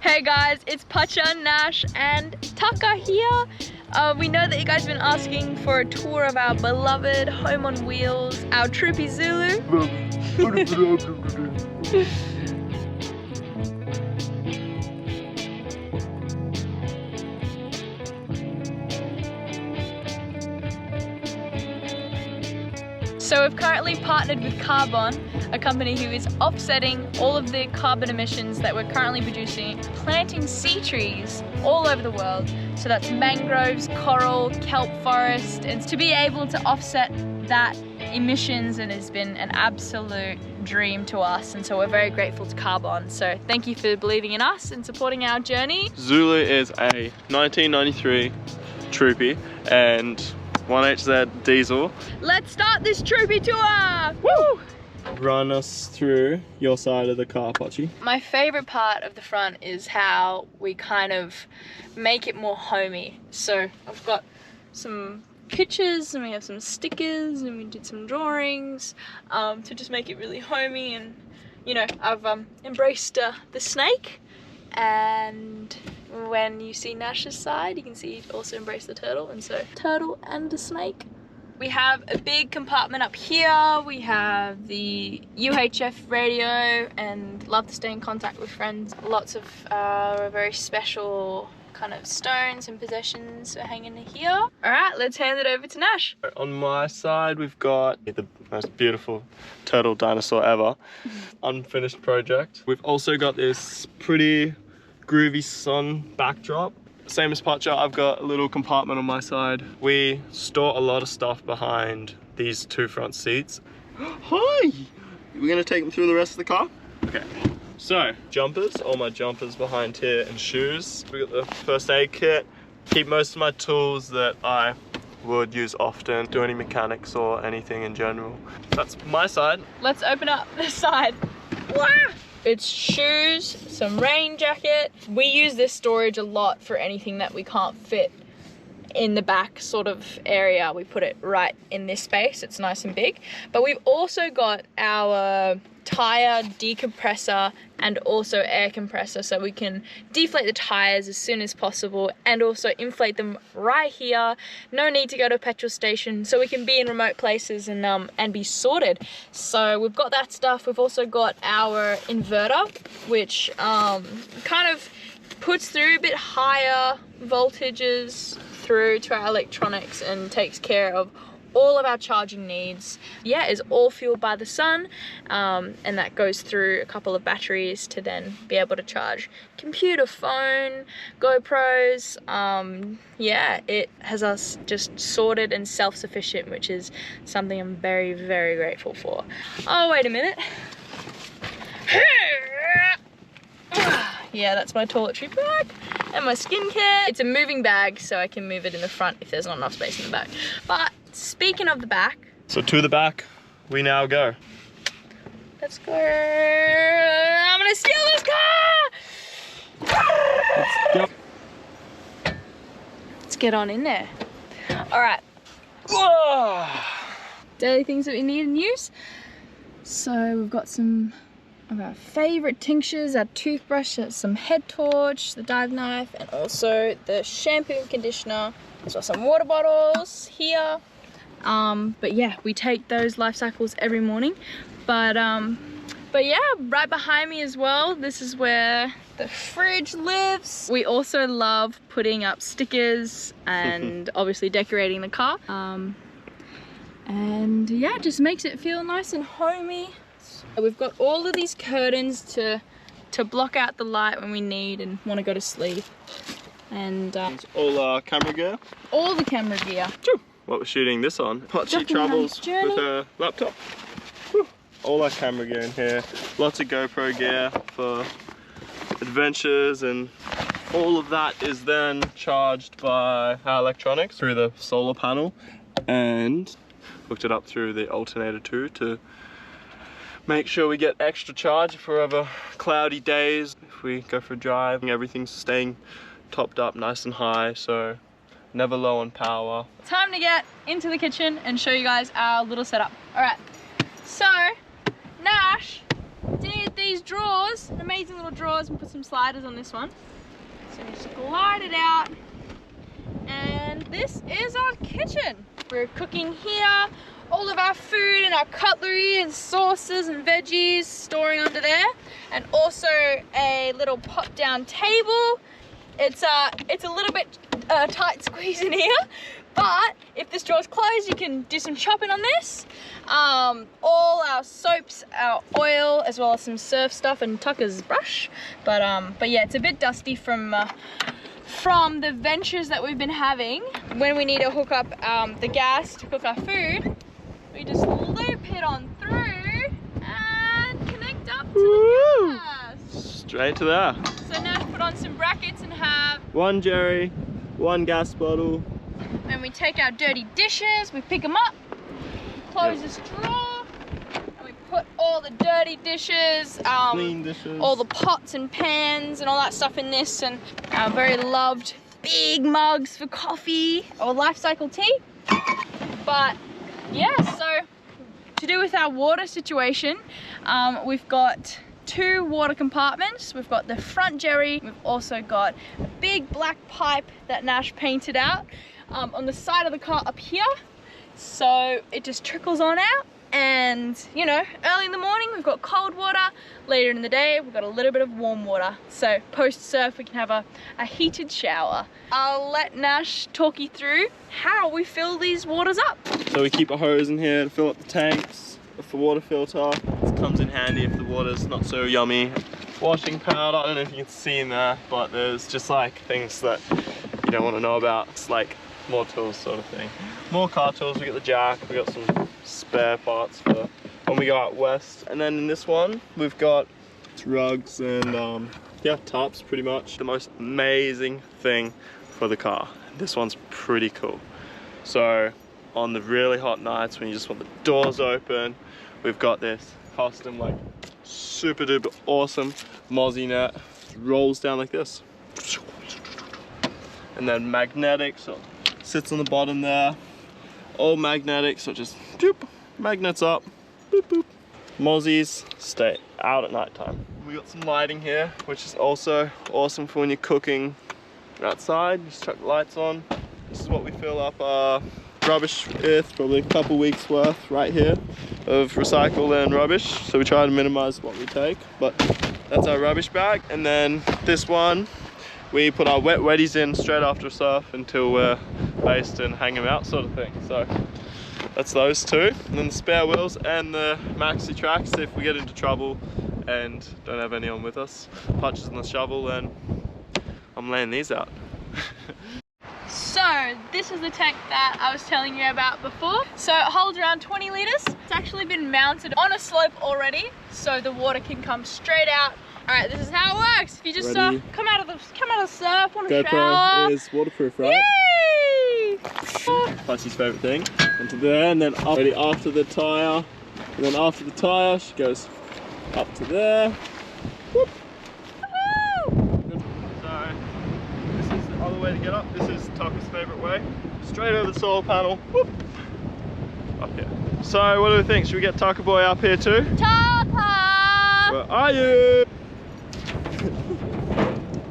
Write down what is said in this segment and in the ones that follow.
Hey guys, it's Pacha, Nash and Taka here. We know that you guys have been asking for a tour of our beloved home on wheels, our Troopy Zulu. So we've currently partnered with Carbon, a company who is offsetting all of the carbon emissions that we're currently producing, planting sea trees all over the world. So that's mangroves, coral, kelp forest, and to be able to offset that emissions, it has been an absolute dream to us, and so we're very grateful to Carbon. So thank you for believing in us and supporting our journey. Zulu is a 1993 Troopy and 1HZ diesel. Let's start this Troopy tour! Woo! Run us through your side of the car, Pachi. My favourite part of the front is how we kind of make it more homey. So I've got some pictures and we have some stickers and we did some drawings to just make it really homey. And you know, I've embraced the snake, and when you see Nash's side you can see he also embraced the turtle, and so turtle and a snake. We have a big compartment up here. We have the UHF radio and love to stay in contact with friends. Lots of very special kind of stones and possessions are hanging in here. All right, let's hand it over to Nash. On my side, we've got the most beautiful turtle dinosaur ever. Unfinished project. We've also got this pretty groovy sun backdrop. Same as Pacha, I've got a little compartment on my side. We store a lot of stuff behind these two front seats. Hi! We're gonna take them through the rest of the car? Okay. So, jumpers, all my jumpers behind here, and shoes. We got the first aid kit. Keep most of my tools that I would use often, do any mechanics or anything in general. That's my side. Let's open up this side. Wah! It's shoes, some rain jacket. We use this storage a lot for anything that we can't fit in the back sort of area. We put it right in this space. It's nice and big. But we've also got our tire decompressor and also air compressor, so we can deflate the tires as soon as possible and also inflate them right here. No need to go to a petrol station, so we can be in remote places and be sorted. So we've got that stuff. We've also got our inverter, which kind of puts through a bit higher voltages through to our electronics and takes care of all of our charging needs. Yeah, is all fueled by the sun, and that goes through a couple of batteries to then be able to charge computer, phone, GoPros. Yeah, it has us just sorted and self-sufficient, which is something I'm very, very grateful for. Oh, wait a minute. Yeah, that's my toiletry bag and my skincare. It's a moving bag, so I can move it in the front if there's not enough space in the back. But speaking of the back, so to the back we now go. Let's go. I'm gonna steal this car! Let's go. Let's get on in there. All right. Daily things that we need and use. So we've got some of our favorite tinctures, our toothbrush, some head torch, the dive knife, and also the shampoo and conditioner. There's also some water bottles here. But yeah, we take those life cycles every morning. But yeah, right behind me as well, this is where the fridge lives. We also love putting up stickers and obviously decorating the car. And yeah, it just makes it feel nice and homey. We've got all of these curtains to block out the light when we need and want to go to sleep. And all our camera gear. All the camera gear. What we're shooting this on. Pachi travels with her laptop. Whew. All our camera gear in here. Lots of GoPro gear for adventures, and all of that is then charged by our electronics through the solar panel, and hooked it up through the alternator too to make sure we get extra charge for other cloudy days. If we go for a drive, everything's staying topped up nice and high, so never low on power. Time to get into the kitchen and show you guys our little setup. All right, so Nash, do you think these drawers, amazing little drawers, and put some sliders on this one. So we just glide it out. And this is our kitchen. We're cooking here. All of our food and our cutlery and sauces and veggies storing under there. And also a little pop down table. It's a little bit tight squeeze in here, but if this drawer's closed, you can do some chopping on this. All our soaps, our oil, as well as some surf stuff and Taka's brush. But yeah, it's a bit dusty from the ventures that we've been having. When we need to hook up the gas to cook our food, we just loop it on through and connect up to the gas. Straight to there. So Nash put on some brackets and have one jerry, one gas bottle. And we take our dirty dishes, we pick them up, close this drawer, and we put all the dirty dishes, Clean dishes, all the pots and pans and all that stuff in this, and our very loved big mugs for coffee or life cycle tea. But yeah, so to do with our water situation, we've got 2 water compartments. We've got the front jerry, we've also got a big black pipe that Nash painted out on the side of the car up here, so it just trickles on out. And you know, early in the morning we've got cold water, later in the day we've got a little bit of warm water, so post surf we can have a heated shower. I'll let Nash talk you through how we fill these waters up. So we keep a hose in here to fill up the tanks with the water filter. It comes in handy if the water's not so yummy. Washing powder, I don't know if you can see in there, but there's just like things that you don't want to know about. It's like more tools sort of thing. More car tools, we got the jack, we got some spare parts for when we go out west. And then in this one, we've got rugs and yeah, tarps pretty much. The most amazing thing for the car. This one's pretty cool. So on the really hot nights when you just want the doors open, we've got this custom like super duper awesome mozzie net. It rolls down like this. And then magnetic, so sits on the bottom there. All magnetic, so just doop, magnets up, boop boop. Mozzies stay out at night time. We got some lighting here, which is also awesome for when you're cooking outside. Just chuck the lights on. This is what we fill up our rubbish with, probably a couple weeks worth right here of recycle and rubbish. So we try to minimize what we take, but that's our rubbish bag. And then this one, we put our wet wetties in straight after surf until we're based and hang them out sort of thing. So that's those 2. And then the spare wheels and the maxi tracks if we get into trouble and don't have anyone with us. Pacha's and the shovel, then I'm laying these out. So this is the tank that I was telling you about before. So it holds around 20 litres. It's actually been mounted on a slope already, so the water can come straight out. Alright, this is how it works. If you just come out of the surf, want to shower. GoPro is waterproof, right? Yay! Pacha's favourite thing. Into there, and then already after the tyre. And then after the tyre, she goes up to there. Whoop. Good. So this is the other way to get up. This is Taka's favourite way. Straight over the solar panel. Whoop. Up here. So what do we think? Should we get Taka boy up here too? Taka! Where are you?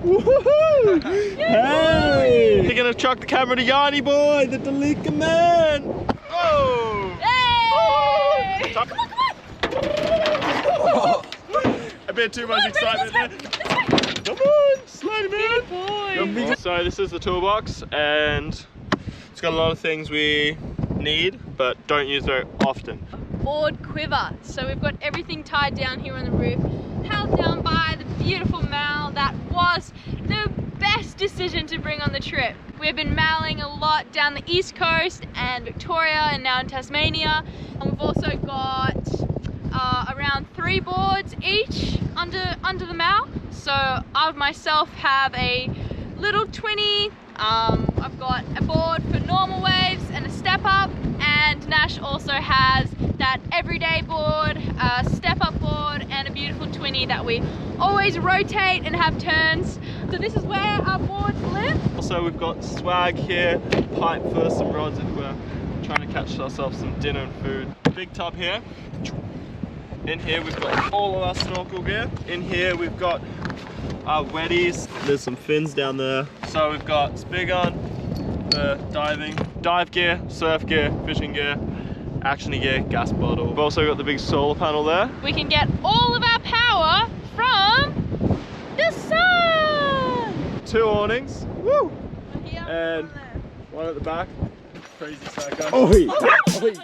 Woohoo! Hey! You're gonna chuck the camera to Yani boy, the Dalika man! Oh! Hey! Oh! Come on! A bit too much excitement there. Come on, slide him in. So this is the toolbox, and it's got a lot of things we need, but don't use very often. Board quiver. So we've got everything tied down here on the roof, held down by the beautiful mal that was the best decision to bring on the trip. We've been malling a lot down the East Coast and Victoria and now in Tasmania, and we've also got around 3 boards each under the mal. So I myself have a little 20, I've got a board for normal waves and a step up, and Nash also has that everyday board, step up board, and a beautiful 20 that we always rotate and have turns. So this is where our boards live. Also we've got swag here, pipe for some rods if we're trying to catch ourselves some dinner and food. Big tub here. In here we've got all of our snorkel gear. In here we've got our wetties. There's some fins down there. So we've got spear gun, the dive gear, surf gear, fishing gear, action gear, gas bottle. We've also got the big solar panel there. We can get all of our power from the sun! 2 awnings. Woo! One here, And one there. one at the back. Crazy Taka. Oi! Oi!